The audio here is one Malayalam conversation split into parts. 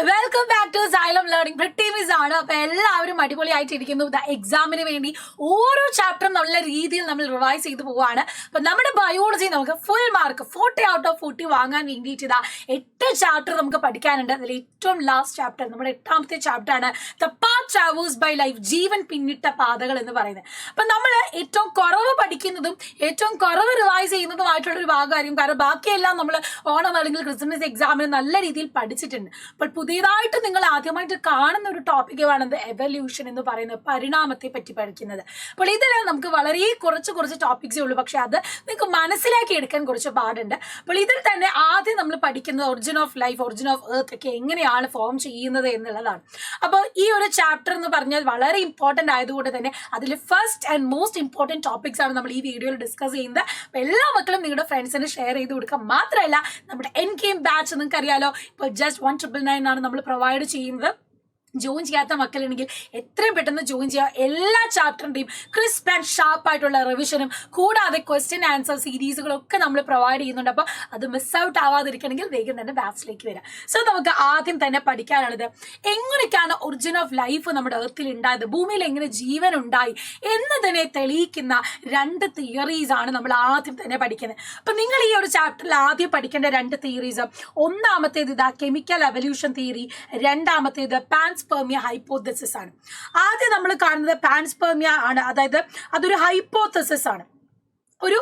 Welcome back to Xylem learning. Pretty miss ആണ്. അപ്പൊ എല്ലാവരും അടിപൊളിയായിട്ടിരിക്കുന്നു. എക്സാമിന് വേണ്ടി ഓരോ ചാപ്റ്ററും നല്ല രീതിയിൽ നമ്മൾ റിവൈസ് ചെയ്ത് പോവാണ്. അപ്പൊ നമ്മുടെ ബയോളജി നമുക്ക് ഫുൾ മാർക്ക് 40 ഔട്ട് ഓഫ് 40 വാങ്ങാൻ വേണ്ടിയിട്ട് 8 ചാപ്റ്റർ നമുക്ക് പഠിക്കാനുണ്ട്. അതിൽ ഏറ്റവും ലാസ്റ്റ് ചാപ്റ്റർ നമ്മുടെ 8ാമത്തെ ചാപ്റ്റർ ആണ് the path traversed by life, ജീവൻ പിന്നിട്ട പാതകൾ എന്ന് പറയുന്നത്. അപ്പൊ നമ്മൾ ഏറ്റവും കുറവ് പഠിക്കുന്നതും ഏറ്റവും കുറവ് റിവൈസ് ചെയ്യുന്നതുമായിട്ടുള്ള ഒരു ഭാഗമായിരിക്കും. കാരണം ബാക്കിയെല്ലാം നമ്മൾ ഓണം അല്ലെങ്കിൽ ക്രിസ്മസ് എക്സാമിന് നല്ല രീതിയിൽ പഠിച്ചിട്ടുണ്ട്. അപ്പോൾ പുതിയതായിട്ട് നിങ്ങൾ ആദ്യമായിട്ട് കാണുന്ന ഒരു ടോപ്പിക്കുമാണ് എവല്യൂഷൻ എന്ന് പറയുന്നത്, പരിണാമത്തെ പറ്റി പഠിക്കുന്നത്. അപ്പോൾ ഇതിൽ നമുക്ക് വളരെ കുറച്ച് ടോപ്പിക്സേ ഉള്ളൂ, പക്ഷെ അത് നിങ്ങൾക്ക് മനസ്സിലാക്കി എടുക്കാൻ കുറച്ച് പാടുണ്ട്. അപ്പോൾ ഇതിൽ തന്നെ ആദ്യം നമ്മൾ പഠിക്കുന്നത് origin of life, origin of earth ഒക്കെ എങ്ങനെയാണ് ഫോം ചെയ്യുന്നത് എന്നുള്ളതാണ്. അപ്പോൾ ഈ ഒരു ചാപ്റ്റർ എന്ന് പറഞ്ഞാൽ വളരെ ഇമ്പോർട്ടൻ്റ് ആയതുകൊണ്ട് തന്നെ അതിൽ first and most important topics ആണ് നമ്മൾ ഈ വീഡിയോയിൽ ഡിസ്കസ് ചെയ്യുന്നത്. അപ്പോൾ എല്ലാ മക്കളും നിങ്ങളുടെ ഫ്രണ്ട്സിന് ഷെയർ ചെയ്ത് കൊടുക്കുക. മാത്രമല്ല നമ്മുടെ എൻകെഎം ബാച്ച് നിങ്ങൾക്ക് അറിയാലോ, ഇപ്പോൾ ജസ്റ്റ് 199 ആണ് നമ്മൾ പ്രൊവൈഡ് ചെയ്യുന്നത്. ജോയിൻ ചെയ്യാത്ത മക്കളുണ്ടെങ്കിൽ എത്രയും പെട്ടെന്ന് ജോയിൻ ചെയ്യുക. എല്ലാ ചാപ്റ്ററിൻ്റെയും ക്രിസ്പ് ആൻഡ് ഷാർപ്പ് ആയിട്ടുള്ള റിവിഷനും കൂടാതെ ക്വസ്റ്റ്യൻ ആൻസർ സീരീസുകളൊക്കെ നമ്മൾ പ്രൊവൈഡ് ചെയ്യുന്നുണ്ട്. അപ്പോൾ അത് മിസ് ഔട്ട് ആവാതിരിക്കണമെങ്കിൽ വേഗം തന്നെ ബാച്ചിലേക്ക് വരാം. സോ നമുക്ക് ആദ്യം തന്നെ പഠിക്കാനുള്ളത് എങ്ങനെയൊക്കെയാണ് ഒറിജിൻ ഓഫ് ലൈഫ് നമ്മുടെ എർത്തിൽ ഉണ്ടായത്, ഭൂമിയിൽ എങ്ങനെ ജീവൻ ഉണ്ടായി എന്നതിനെ തെളിയിക്കുന്ന 2 തിയറീസ് ആണ് നമ്മൾ ആദ്യം തന്നെ പഠിക്കുന്നത്. അപ്പം നിങ്ങൾ ഈ ഒരു ചാപ്റ്ററിൽ ആദ്യം പഠിക്കേണ്ട 2 തിയറീസ്, ഒന്നാമത്തേത് കെമിക്കൽ എവല്യൂഷൻ തിയറി, രണ്ടാമത്തേത് പാൻസ്പെർമിയ ഹൈപ്പോതെസിസ് ആണ്. ആദ്യം നമ്മൾ കാണുന്നത് പാൻസ്പെർമിയ ആണ്. അതായത് അതൊരു ഹൈപ്പോതെസിസ് ആണ്. ഒരു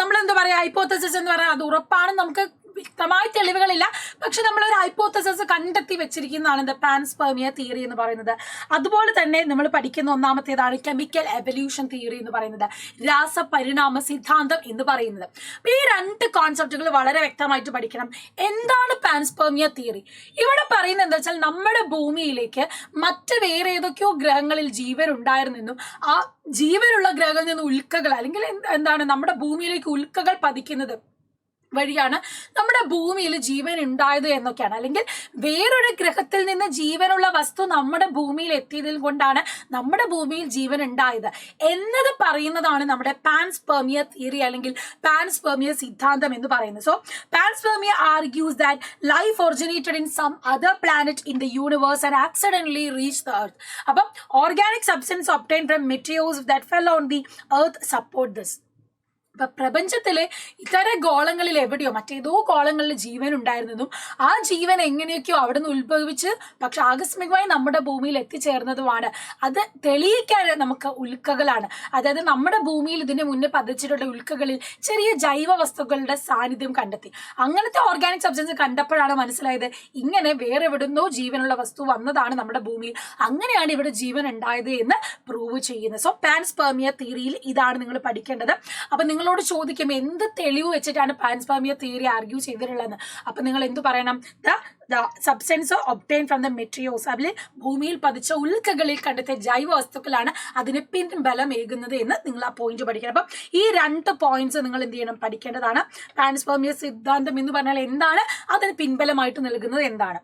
നമ്മൾ എന്താ പറയുക, ഹൈപ്പോതെസിസ് എന്ന് പറഞ്ഞാൽ അത് ഉറപ്പാണ്, നമുക്ക് വ്യക്തമായ തെളിവുകളില്ല, പക്ഷെ നമ്മളൊരു ഹൈപ്പോതെസിസ് കണ്ടെത്തി വെച്ചിരിക്കുന്നതാണ് പാൻസ്പെർമിയ തിയറി എന്ന് പറയുന്നത്. അതുപോലെ തന്നെ നമ്മൾ പഠിക്കുന്ന ഒന്നാമത്തേതാണ് കെമിക്കൽ എവല്യൂഷൻ തിയറി എന്ന് പറയുന്നത്, രാസപരിണാമ സിദ്ധാന്തം എന്ന് പറയുന്നത്. അപ്പൊ ഈ 2 കോൺസെപ്റ്റുകൾ വളരെ വ്യക്തമായിട്ട് പഠിക്കണം. എന്താണ് പാൻസ്പെർമിയ തിയറി? ഇവിടെ പറയുന്നത് എന്താ വെച്ചാൽ നമ്മുടെ ഭൂമിയിലേക്ക് മറ്റ് വേറെ ഏതൊക്കെയോ ഗ്രഹങ്ങളിൽ ജീവൻ ഉണ്ടായിരുന്നെന്നും ആ ജീവനുള്ള ഗ്രഹങ്ങളിൽ നിന്ന് ഉൽക്കകൾ അല്ലെങ്കിൽ എന്താണ് നമ്മുടെ ഭൂമിയിലേക്ക് ഉൽക്കകൾ പതിക്കുന്നത് വഴിയാണ് നമ്മുടെ ഭൂമിയിൽ ജീവൻ ഉണ്ടായത് എന്നൊക്കെയാണ്. അല്ലെങ്കിൽ വേറൊരു ഗ്രഹത്തിൽ നിന്ന് ജീവനുള്ള വസ്തു നമ്മുടെ ഭൂമിയിൽ എത്തിയതിൽ കൊണ്ടാണ് നമ്മുടെ ഭൂമിയിൽ ജീവൻ ഉണ്ടായത് എന്നത് പറയുന്നതാണ് നമ്മുടെ പാൻസ്പെർമിയ തിയറി അല്ലെങ്കിൽ പാൻസ്പെർമിയ സിദ്ധാന്തം എന്ന് പറയുന്നത്. So panspermia argues that life originated in some other planet in the universe and accidentally reach the earth. അപ്പം organic substance obtained from materials that fell on the earth support this. ഇപ്പൊ പ്രപഞ്ചത്തിലെ ഇതര ഗോളങ്ങളിൽ എവിടെയോ മറ്റേതോ ഗോളങ്ങളിൽ ജീവൻ ഉണ്ടായിരുന്നതും ആ ജീവൻ എങ്ങനെയൊക്കെയോ അവിടെ നിന്ന് ഉത്ഭവിച്ച് പക്ഷെ ആകസ്മികമായി നമ്മുടെ ഭൂമിയിൽ എത്തിച്ചേർന്നതുമാണ്. അത് തെളിയിക്കാൻ നമുക്ക് ഉൽക്കകളാണ്. അതായത് നമ്മുടെ ഭൂമിയിൽ ഇതിന് മുന്നേ പതിച്ചിട്ടുള്ള ഉൽക്കകളിൽ ചെറിയ ജൈവ വസ്തുക്കളുടെ സാന്നിധ്യം കണ്ടെത്തി. അങ്ങനത്തെ ഓർഗാനിക് സബ്സ്റ്റൻസ് കണ്ടപ്പോഴാണ് മനസ്സിലായത് ഇങ്ങനെ വേറെ എവിടുന്നോ ജീവനുള്ള വസ്തു വന്നതാണ് നമ്മുടെ ഭൂമിയിൽ, അങ്ങനെയാണ് ഇവിടെ ജീവൻ ഉണ്ടായത് എന്ന് പ്രൂവ് ചെയ്യുന്നത്. സോ പാൻസ്പെർമിയ തിയറിയിൽ ഇതാണ് നിങ്ങൾ പഠിക്കേണ്ടത്. അപ്പൊ നിങ്ങളോട് ചോദിക്കും എന്ത് തെളിവ് വെച്ചിട്ടാണ് പാൻസ്പെർമിയ തിയറി ആർഗ്യൂ ചെയ്തിട്ടുള്ളതെന്ന്. അപ്പൊ നിങ്ങൾ എന്ത് പറയണം? The substance obtain from the materials, അതിൽ ഭൂമിയിൽ പതിച്ച ഉൽക്കകളിൽ കണ്ടെത്തിയ ജൈവ വസ്തുക്കളാണ് അതിന് പിൻബലമേകുന്നത് എന്ന് നിങ്ങൾ ആ പോയിന്റ് പഠിക്കണം. അപ്പം ഈ 2 പോയിന്റ്സ് നിങ്ങൾ എന്ത് ചെയ്യണം, പഠിക്കേണ്ടതാണ്. പാൻസ്പെർമിയ സിദ്ധാന്തം എന്ന് പറഞ്ഞാൽ എന്താണ്, അതിന് പിൻബലമായിട്ട് നൽകുന്നത് എന്താണ്.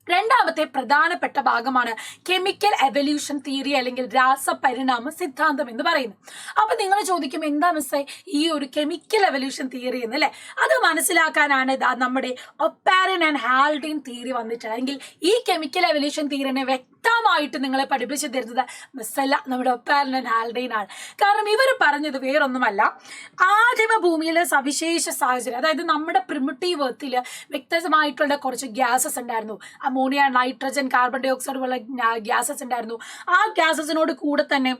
രണ്ടാമത്തെ പ്രധാനപ്പെട്ട ഭാഗമാണ് കെമിക്കൽ എവല്യൂഷൻ തിയറി അല്ലെങ്കിൽ രാസപരിണാമ സിദ്ധാന്തം എന്ന് പറയുന്നത്. അപ്പൊ നിങ്ങൾ ചോദിക്കും എന്താ മിസ്സേ ഈ ഒരു കെമിക്കൽ എവല്യൂഷൻ തിയറി എന്നല്ലേ? അത് മനസ്സിലാക്കാനാണ് നമ്മുടെ ഒപ്പാരൻ ആൻഡ് ഹാൽഡെയ്ൻ തിയറി വന്നിട്ടുള്ളത്. അല്ലെങ്കിൽ ഈ കെമിക്കൽ എവല്യൂഷൻ തിയറിനെ വ്യക്തമായിട്ട് നിങ്ങളെ പഠിപ്പിച്ചു തരുന്നത് മിസ്സല്ല, നമ്മുടെ ഒപ്പാരൻ ആൻഡ് ഹാൽഡെയ്ൻ ആണ്. കാരണം ഇവർ പറഞ്ഞത് വേറൊന്നുമല്ല, ആദിമ ഭൂമിയിലെ സവിശേഷ സാഹചര്യം, അതായത് നമ്മുടെ പ്രിമിറ്റീവ് എർത്തില് വ്യക്തമായിട്ടുള്ള കുറച്ച് ഗ്യാസസ് ഉണ്ടായിരുന്നു. Ammonia, nitrogen, carbon dioxide പോലെ ഗ്യാസസ് ഉണ്ടായിരുന്നു. ആ ഗ്യാസസിനോട് കൂടെ തന്നെ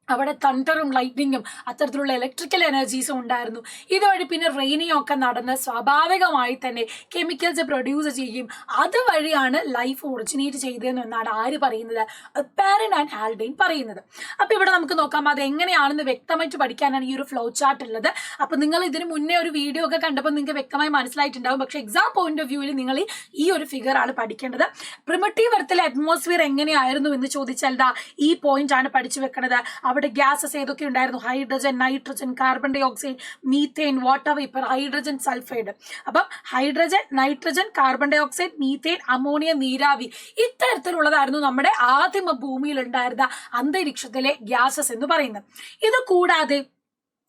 അവിടെ തണ്ടറും ലൈറ്റ്നിങ്ങും അത്തരത്തിലുള്ള ഇലക്ട്രിക്കൽ എനർജീസും ഉണ്ടായിരുന്നു. ഇതുവഴി പിന്നെ റെയിനിങ് ഒക്കെ നടന്ന് സ്വാഭാവികമായി തന്നെ കെമിക്കൽസ് പ്രൊഡ്യൂസ് ചെയ്യും. അതുവഴിയാണ് ലൈഫ് ഒറിജിനേറ്റ് ചെയ്തതെന്നാണ് ആര് പറയുന്നത്? ഒപ്പാരൻ ആൻഡ് ഹാൽഡെയ്ൻ പറയുന്നത്. അപ്പൊ ഇവിടെ നമുക്ക് നോക്കാം അത് എങ്ങനെയാണെന്ന് വ്യക്തമായിട്ട് പഠിക്കാനാണ് ഈ ഒരു ഫ്ലോ ചാർട്ട് ഉള്ളത്. അപ്പൊ നിങ്ങൾ ഇതിന് മുന്നേ ഒരു വീഡിയോ ഒക്കെ കണ്ടപ്പോൾ നിങ്ങൾക്ക് വ്യക്തമായി മനസ്സിലായിട്ടുണ്ടാവും. പക്ഷെ എക്സാം പോയിന്റ് ഓഫ് വ്യൂവിൽ നിങ്ങൾ ഈ ഒരു ഫിഗർ ആണ് പഠിക്കേണ്ടത്. പ്രിമിറ്റീവ് എർത്തിലെ അറ്റ്മോസ്ഫിയർ എങ്ങനെയായിരുന്നു എന്ന് ചോദിച്ചാൽ ഈ പോയിന്റ് ആണ് പഠിച്ചു വെക്കുന്നത്. അവിടെ ഗ്യാസസ് ഏതൊക്കെ ഉണ്ടായിരുന്നു? Hydrogen, nitrogen, carbon dioxide, methane, water vapour, hydrogen sulphide. അപ്പം hydrogen, nitrogen, carbon dioxide, methane, ammonia, നീരാവി, ഇത്തരത്തിലുള്ളതായിരുന്നു നമ്മുടെ ആദിമ ഭൂമിയിൽ ഉണ്ടായിരുന്ന അന്തരീക്ഷത്തിലെ ഗ്യാസസ് എന്ന് പറയുന്നത്. ഇത് കൂടാതെ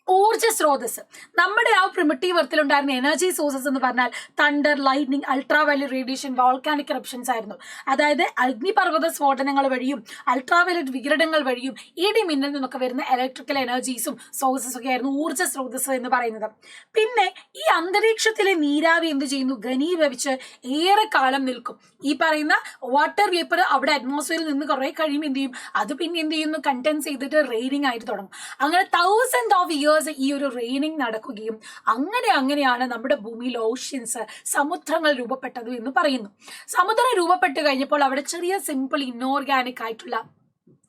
ഊർജ്ജ സ്രോതസ്. നമ്മുടെ ആ പ്രിമിറ്റീവ് എർത്തിലുണ്ടായിരുന്ന എനർജി സോഴ്സസ് എന്ന് പറഞ്ഞാൽ thunder, lightning, ultraviolet radiation, volcanic eruptions ആയിരുന്നു. അതായത് അഗ്നിപർവ്വത സ്ഫോടനങ്ങൾ വഴിയും അൾട്രാവയലറ്റ് വികിരണങ്ങൾ വഴിയും ഇടിമിന്നൽ നിന്നൊക്കെ വരുന്ന ഇലക്ട്രിക്കൽ എനർജീസും സോഴ്സസ് ഒക്കെ ആയിരുന്നു ഊർജ്ജ സ്രോതസ് എന്ന് പറയുന്നത്. പിന്നെ ഈ അന്തരീക്ഷത്തിലെ നീരാവി എന്ത് ചെയ്യുന്നു? ഘനീഭവിച്ച് ഏറെ കാലം നിൽക്കും. ഈ പറയുന്ന വാട്ടർ വേപ്പർ അവിടെ അറ്റ്മോസ്ഫിയറിൽ നിന്ന് കുറെ കഴിയുമ്പോൾ എന്ത് ചെയ്യും? അത് പിന്നെ എന്ത് ചെയ്യുന്നു? കണ്ടൻസ് ചെയ്തിട്ട് റെയിനിങ് ആയിട്ട് തുടങ്ങും. അങ്ങനെ 1000 of years ഈ ഒരു റെയിനിങ് നടക്കുകയും അങ്ങനെയാണ് നമ്മുടെ ഭൂമിയിൽ ഓഷ്യൻസ്, സമുദ്രങ്ങൾ രൂപപ്പെട്ടത് എന്ന് പറയുന്നു. സമുദ്രം രൂപപ്പെട്ട് കഴിഞ്ഞപ്പോൾ അവിടെ ചെറിയ സിമ്പിൾ ഇൻഓർഗാനിക് ആയിട്ടുള്ള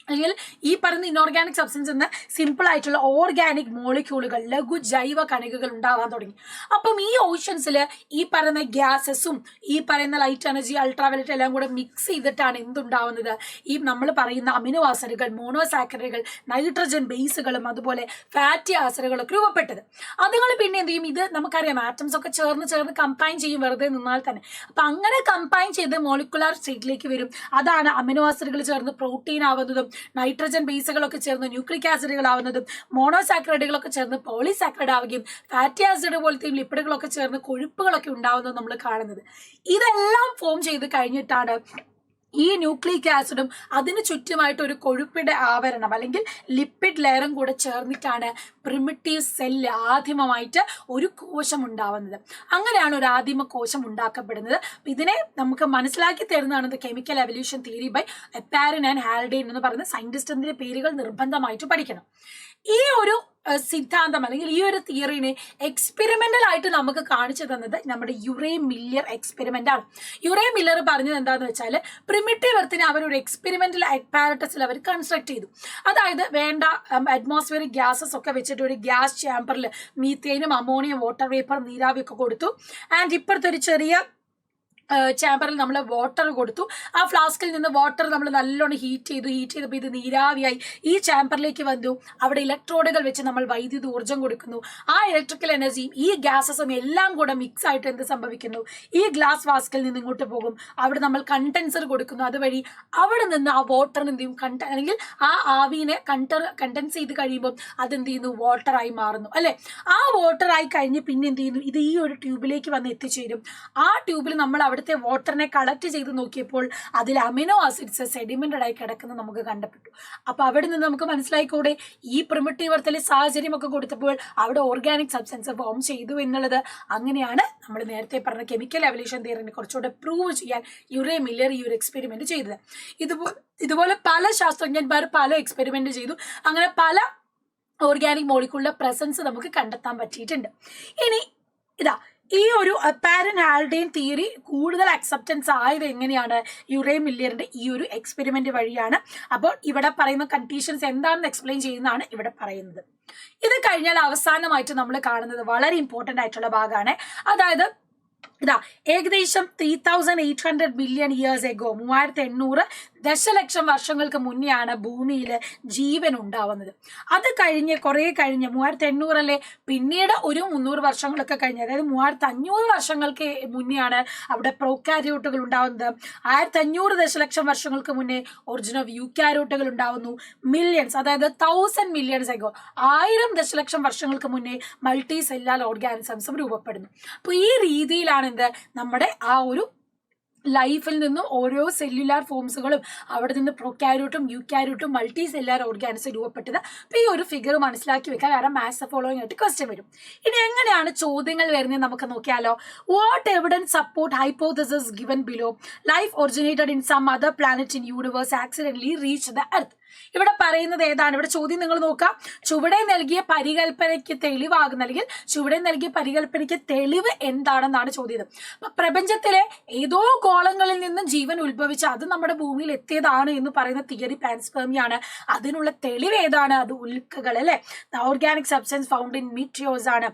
അല്ലെങ്കിൽ ഈ പറയുന്ന ഇൻഓർഗാനിക് സബ്സ്റ്റൻസ് എന്ന സിമ്പിൾ ആയിട്ടുള്ള ഓർഗാനിക് മോളിക്യൂളുകൾ, ലഘു ജൈവ കണികകൾ ഉണ്ടാവാൻ തുടങ്ങി. അപ്പം ഈ ഓഷ്യൻസിൽ ഈ പറയുന്ന ഗ്യാസസും ഈ പറയുന്ന ലൈറ്റ് എനർജി, അൾട്രാവയലറ്റ് എല്ലാം കൂടെ മിക്സ് ചെയ്തിട്ടാണ് എന്തുണ്ടാവുന്നത്? ഈ നമ്മൾ പറയുന്ന അമിനോ ആസിഡുകൾ, മോണോസാക്കറൈഡുകൾ, നൈട്രജൻ ബേസുകളും അതുപോലെ ഫാറ്റി ആസിഡുകളൊക്കെ രൂപപ്പെട്ടത്. അതുങ്ങൾ പിന്നെ എന്ത് ചെയ്യും? ഇത് നമുക്കറിയാം, ആറ്റംസ് ഒക്കെ ചേർന്ന് കമ്പൈൻ ചെയ്യും വെറുതെ നിന്നാൽ തന്നെ. അപ്പൊ അങ്ങനെ കമ്പൈൻ ചെയ്ത് മോളിക്കുലാർ സ്റ്റേറ്റിലേക്ക് വരും. അതാണ് അമിനോ ആസിഡുകൾ ചേർന്ന് പ്രോട്ടീൻ ആവുന്നതും, നൈട്രജൻ ബേസുകളൊക്കെ ചേർന്ന് ന്യൂക്ലിക് ആസിഡുകൾ ആവുന്നതും, മോണോസാക്രൈഡുകളൊക്കെ ചേർന്ന് പോളിസാക്രൈഡ് ആവുകയും ഫാറ്റി ആസിഡ് പോലത്തെയും ലിപ്പിഡുകളൊക്കെ ചേർന്ന് കൊഴുപ്പുകളൊക്കെ ഉണ്ടാവുന്നത് നമ്മൾ കാണുന്നത്. ഇതെല്ലാം ഫോം ചെയ്ത് കഴിഞ്ഞിട്ടാണ് ഈ ന്യൂക്ലിക് ആസിഡും അതിന് ചുറ്റുമായിട്ട് ഒരു കൊഴുപ്പിന്റെ ആവരണം അല്ലെങ്കിൽ ലിപ്പിഡ് ലെയറും കൂടെ ചേർന്നിട്ടാണ് പ്രിമിറ്റീവ് സെല്ല് ആദിമമായിട്ട് ഒരു കോശം ഉണ്ടാവുന്നത്. അങ്ങനെയാണ് ഒരു ആദിമ കോശം ഉണ്ടാക്കപ്പെടുന്നത്. ഇതിനെ നമുക്ക് മനസ്സിലാക്കി തരുന്നതാണ് chemical evolution theory by Oparin and Haldane എന്ന് പറയുന്ന സയന്റിസ്റ്റിന്റെ പേരുകൾ നിർബന്ധമായിട്ട് പഠിക്കണം. ഈ ഒരു സിദ്ധാന്തം അല്ലെങ്കിൽ ഈ ഒരു തിയറിനെ എക്സ്പെരിമെന്റൽ ആയിട്ട് നമുക്ക് കാണിച്ചു തന്നത് നമ്മുടെ യുറേ മില്ലർ എക്സ്പെരിമെന്റ് ആണ്. യുറേ മില്ലർ പറഞ്ഞത് എന്താന്ന് വെച്ചാൽ പ്രിമിറ്റീവ് എർത്തിനെ അവർ ഒരു എക്സ്പെരിമെന്റൽ അപ്പാരറ്റസിൽ അവർ കൺസ്ട്രക്ട് ചെയ്തു. അതായത് വേണ്ട അറ്റ്മോസ്ഫിയറിക് ഗ്യാസസ് ഒക്കെ വെച്ചിട്ട് ഒരു ഗ്യാസ് ചാമ്പറിൽ മീത്തേനും അമോണിയം, വാട്ടർ വേപ്പർ, നീരാവി ഒക്കെ കൊടുത്തു. ആൻഡ് ഇപ്പോഴത്തെ ഒരു ചെറിയ ചാമ്പറിൽ നമ്മൾ വാട്ടർ കൊടുത്തു. ആ ഫ്ലാസ്കിൽ നിന്ന് വാട്ടർ നമ്മൾ നല്ലോണം ഹീറ്റ് ചെയ്തപ്പോൾ ഇത് നീരാവിയായി ഈ ചാമ്പറിലേക്ക് വന്നു. അവിടെ ഇലക്ട്രോഡുകൾ വെച്ച് നമ്മൾ വൈദ്യുത ഊർജ്ജം കൊടുക്കുന്നു. ആ ഇലക്ട്രിക്കൽ എനർജിയും ഈ ഗ്യാസസും എല്ലാം കൂടെ മിക്സ് ആയിട്ട് എന്ത് സംഭവിക്കുന്നു? ഈ ഗ്ലാസ് ഫ്ലാസ്കിൽ നിന്ന് ഇങ്ങോട്ട് പോകും. അവിടെ നമ്മൾ കണ്ടൻസർ കൊടുക്കുന്നു. അതുവഴി അവിടെ നിന്ന് ആ വാട്ടറിന് എന്ത് ചെയ്യും? അല്ലെങ്കിൽ ആ ആവിനെ കണ്ടൻസ് ചെയ്ത് കഴിയുമ്പോൾ അതെന്ത് ചെയ്യുന്നു? വാട്ടറായി മാറുന്നു അല്ലെ. ആ വാട്ടറായി കഴിഞ്ഞ് പിന്നെ എന്ത് ചെയ്യുന്നു? ഇത് ഈ ഒരു ട്യൂബിലേക്ക് വന്ന് എത്തിച്ചേരും. ആ ട്യൂബിൽ നമ്മൾ അവിടുത്തെ വാട്ടറിനെ കളക്ട് ചെയ്ത് നോക്കിയപ്പോൾ അതിൽ അമിനോ ആസിഡ്സ് സെഡിമെന്റഡ് ആയി കിടക്കുന്നത് നമുക്ക് കണ്ടപ്പെട്ടു. അപ്പൊ അവിടെ നിന്ന് നമുക്ക് മനസ്സിലായിക്കൂടെ ഈ പ്രിമിറ്റീവ് എർത്തിലെ സാഹചര്യം ഒക്കെ കൊടുത്തപ്പോൾ അവിടെ ഓർഗാനിക് സബ്സ്റ്റൻസ് ഫോം ചെയ്തു എന്നുള്ളത്. അങ്ങനെയാണ് നമ്മൾ നേരത്തെ പറഞ്ഞ കെമിക്കൽ എവല്യൂഷൻ തിയറിനെ കുറച്ചുകൂടെ പ്രൂവ് ചെയ്യാൻ യുറേ മില്ലർ ഈ ഒരു എക്സ്പെരിമെന്റ് ചെയ്തത്. ഇതുപോലെ പല ശാസ്ത്രജ്ഞന്മാർ പല എക്സ്പെരിമെന്റ് ചെയ്തു. അങ്ങനെ പല ഓർഗാനിക് മോളിക്യൂളിന്റെ പ്രസൻസ് നമുക്ക് കണ്ടെത്താൻ പറ്റിയിട്ടുണ്ട്. ഇനി ഇതാ ഈ ഒരു അപ്പാരൻ ഹാൽഡെയ്ൻ തിയറി കൂടുതൽ അക്സെപ്റ്റൻസ് ആയത് എങ്ങനെയാണ്? യുറേ മില്ലറിന്റെ ഈ ഒരു എക്സ്പെരിമെന്റ് വഴിയാണ്. അപ്പോൾ ഇവിടെ പറയുന്ന കണ്ടീഷൻസ് എന്താണെന്ന് എക്സ്പ്ലെയിൻ ചെയ്യുന്നതാണ് ഇവിടെ പറയുന്നത്. ഇത് കഴിഞ്ഞാൽ അവസാനമായിട്ട് നമ്മൾ കാണുന്നത് വളരെ ഇമ്പോർട്ടന്റ് ആയിട്ടുള്ള ഭാഗമാണ്. അതായത് ഇതാ ഏകദേശം 3800 ബില്യൺ ഇയേഴ്സ് എഗോ, 3800 ദശലക്ഷം വർഷങ്ങൾക്ക് മുന്നെയാണ് ഭൂമിയിൽ ജീവൻ ഉണ്ടാവുന്നത്. അത് കഴിഞ്ഞ് കുറെ കഴിഞ്ഞ് 3800 അല്ലേ, പിന്നീട് ഒരു 300 വർഷങ്ങളൊക്കെ കഴിഞ്ഞ്, അതായത് 3500 വർഷങ്ങൾക്ക് മുന്നെയാണ് അവിടെ പ്രോകാരിയോട്ടുകൾ ഉണ്ടാവുന്നത്. 1500 ദശലക്ഷം വർഷങ്ങൾക്ക് മുന്നേ ഒറിജിൻ ഓഫ് യൂകാരിയോട്ടുകൾ ഉണ്ടാവുന്നു. മില്യൺസ്, അതായത് 1000 മില്യൺസ് എഗോ, 1000 ദശലക്ഷം വർഷങ്ങൾക്ക് മുന്നേ മൾട്ടി സെല്ലുലാർ ഓർഗാനിസംസും രൂപപ്പെടുന്നു. അപ്പൊ ഈ രീതിയിലാണ് എന്ത് നമ്മുടെ ആ ഒരു ലൈഫിൽ നിന്നും ഓരോ സെല്ലുലാർ ഫോംസുകളും അവിടെ നിന്ന് പ്രൊകാരിയോട്ടും യൂകാരിയോട്ടും മൾട്ടി സെല്ലുലാർ ഓർഗാനിസം രൂപപ്പെട്ടത്. അപ്പൊ ഈ ഒരു ഫിഗർ മനസ്സിലാക്കി വെക്കാൻ, കാരണം മാത്സ് ഫോളോയിങ് ആയിട്ട് ക്വസ്റ്റ്യൻ വരും. ഇനി എങ്ങനെയാണ് ചോദ്യങ്ങൾ വരുന്നത് നമുക്ക് നോക്കിയാലോ. What evidence support hypothesis given below? Life originated in some other planet in universe accidentally reach the earth. ഇവിടെ പറയുന്നത് ഏതാണ്? ഇവിടെ ചോദ്യം നിങ്ങൾ നോക്കാം. ചുവടെ നൽകിയ പരികല്പനയ്ക്ക് തെളിവാകുന്ന, അല്ലെങ്കിൽ ചുവടെ നൽകിയ പരികല്പനയ്ക്ക് തെളിവ് എന്താണെന്നാണ് ചോദ്യം. അപ്പൊ പ്രപഞ്ചത്തിലെ ഏതോ ഗോളങ്ങളിൽ നിന്നും ജീവൻ ഉത്ഭവിച്ച് അത് നമ്മുടെ ഭൂമിയിൽ എത്തിയതാണ് എന്ന് പറയുന്ന തിയറി പാൻസ്പെർമിയാണ്. അതിനുള്ള തെളിവ് ഏതാണ്? അത് ഉൽക്കകൾ അല്ലെ. ഓർഗാനിക് സബ്സ്റ്റൻസ് ഫൗണ്ട് ഇൻ മീറ്റിയോർസ് ആണ്.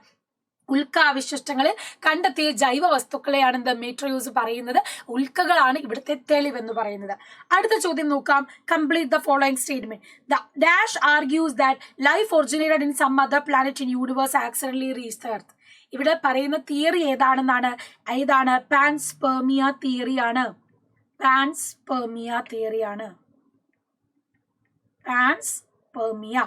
ഉൽക്കാവിശിഷ്ടങ്ങളിൽ കണ്ടെത്തിയ ജൈവ വസ്തുക്കളെയാണ് എന്ത് മെട്രിയോസ് പറയുന്നത്. ഉൽക്കകളാണ് ഇവിടുത്തെ തെളിവെന്ന് പറയുന്നത്. അടുത്ത ചോദ്യം നോക്കാം. Complete the following statement. The dash argues that life originated in some other planet in universe accidentally reached the earth. ഇവിടെ പറയുന്ന തിയറി ഏതാണ്? പാൻസ്പെർമിയ തിയറിയാണ്. പാൻസ്പെർമിയ.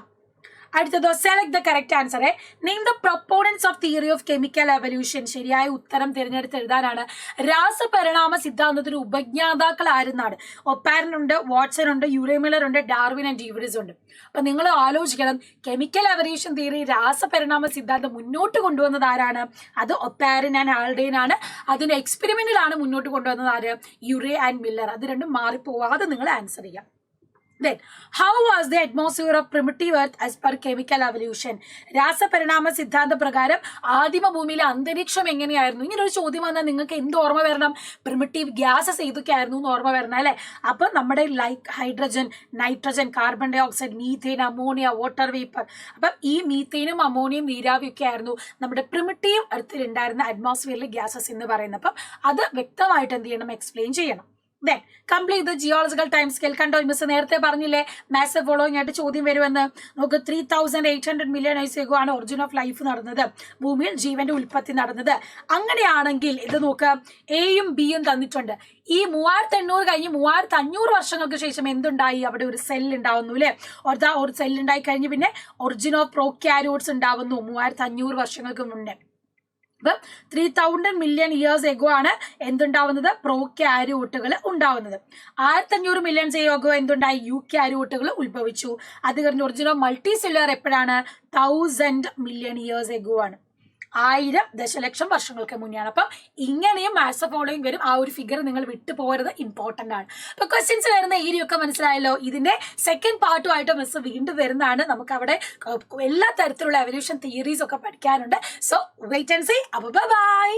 അടുത്തതോ select the correct answer. Name the proponents of theory of chemical evolution. ശരിയായ ഉത്തരം തിരഞ്ഞെടുത്ത് എഴുതാനാണ്. രാസപരിണാമ സിദ്ധാന്തത്തിന് ഉപജ്ഞാതാക്കൾ ആരെന്നാണ്. ഒപ്പാരൻ ഉണ്ട്, വാട്സൺ ഉണ്ട്, യൂറി മില്ലർ ഉണ്ട്, ഡാർവിൻ ആൻഡ് ഡീവിഡിസ് ഉണ്ട്. അപ്പൊ നിങ്ങൾ ആലോചിക്കണം, കെമിക്കൽ എവല്യൂഷൻ തിയറി രാസപരിണാമ സിദ്ധാന്തം മുന്നോട്ട് കൊണ്ടുവന്നത് ആരാണ്? അത് ഒപ്പാരൻ ആൻഡ് ആൽഡെയ്ൻ ആണ്. അതിന്റെ എക്സ്പെരിമെന്റിലാണ് മുന്നോട്ട് കൊണ്ടുവന്നത് ആര്? Yuri and Miller. അത് രണ്ടും മാറിപ്പോവാതെ നിങ്ങൾ ആൻസർ ചെയ്യാം. Then, how was the atmosphere of primitive earth as per chemical evolution? രാസപരിണാമ സിദ്ധാന്ത പ്രകാരം ആദിമ ഭൂമിയിലെ അന്തരീക്ഷം എങ്ങനെയായിരുന്നു? ഇങ്ങനെ ഒരു ചോദ്യം വന്നാൽ നിങ്ങൾക്ക് എന്ത് ഓർമ്മ വരണം? പ്രിമിറ്റീവ് ഗ്യാസസ് ഏതൊക്കെയായിരുന്നു എന്ന് ഓർമ്മ വരണം അല്ലെ? അപ്പൊ നമ്മുടെ like hydrogen, nitrogen, carbon dioxide, methane, ammonia, water vapour. അപ്പം ഈ മീഥേനും അമോണിയം, നീരാവിയും ഒക്കെ ആയിരുന്നു നമ്മുടെ പ്രിമിറ്റീവ് എർത്തിൽ ഉണ്ടായിരുന്ന അറ്റ്മോസ്ഫിയറിലെ ഗ്യാസസ് എന്ന് പറയുന്നത്. അപ്പം അത് വ്യക്തമായിട്ട് എന്ത് ചെയ്യണം? എക്സ്പ്ലെയിൻ ചെയ്യണം. Then complete the geological time scale. കണ്ടോ, മിസ് നേരത്തെ പറഞ്ഞില്ലേ മാസീവ് ഫോളോയിങ് ആയിട്ട് ചോദ്യം വരുമെന്ന്. നമുക്ക് 3800 മില്യൺ ഇയേഴ്സ് എഗോ ആണ് ഒറിജിൻ ഓഫ് ലൈഫ് നടന്നത്, ഭൂമിയിൽ ജീവന്റെ ഉൽപ്പത്തി നടന്നത്. അങ്ങനെയാണെങ്കിൽ ഇത് നോക്ക്, എയും ബിയും തന്നിട്ടുണ്ട്. ഈ 3800 കഴിഞ്ഞ് 3500 വർഷങ്ങൾക്ക് ശേഷം എന്തുണ്ടായി? അവിടെ ഒരു സെൽ ഉണ്ടാവുന്നു അല്ലെ? ഒരു സെൽ ഉണ്ടായി കഴിഞ്ഞ് പിന്നെ ഒറിജിൻ ഓഫ് പ്രോക്യാരിയോട്സ് ഉണ്ടാവുന്നു 3500 വർഷങ്ങൾക്ക് മുന്നേ. അപ്പം 3000 മില്യൺ ഇയേഴ്സ് എഗോ ആണ് എന്തുണ്ടാവുന്നത്? പ്രോക്യാരിയോട്ടുകൾ ഉണ്ടാവുന്നത്. 1500 മില്യൺ എഗോ എന്തുണ്ടായി? യൂക്യാരിയോട്ടുകൾ ഉത്ഭവിച്ചു. അത് കഴിഞ്ഞ് ഒറിജിനൽ മൾട്ടി സെല്ലുലാർ എപ്പോഴാണ്? 1000 മില്യൺ ഇയേഴ്സ് എഗോ ആണ്. 1000 ദശലക്ഷം വർഷങ്ങൾക്ക് മുന്നെയാണ്. അപ്പം ഇങ്ങനെയും മാത്സ് ഫോളോയിങ് വരും. ആ ഒരു ഫിഗർ നിങ്ങൾ വിട്ടു പോകരുത്, ഇമ്പോർട്ടന്റ് ആണ്. അപ്പൊ ക്വസ്റ്റ്യൻസ് വരുന്ന ഏരിയൊക്കെ മനസ്സിലായല്ലോ. ഇതിന്റെ സെക്കൻഡ് പാർട്ടുമായിട്ട് മിസ് വീണ്ടും വരുന്നതാണ്. നമുക്ക് അവിടെ എല്ലാ തരത്തിലുള്ള എവല്യൂഷൻ തിയറീസ് ഒക്കെ പഠിക്കാനുണ്ട്. So wait and see. അപ്പൊ ബൈ.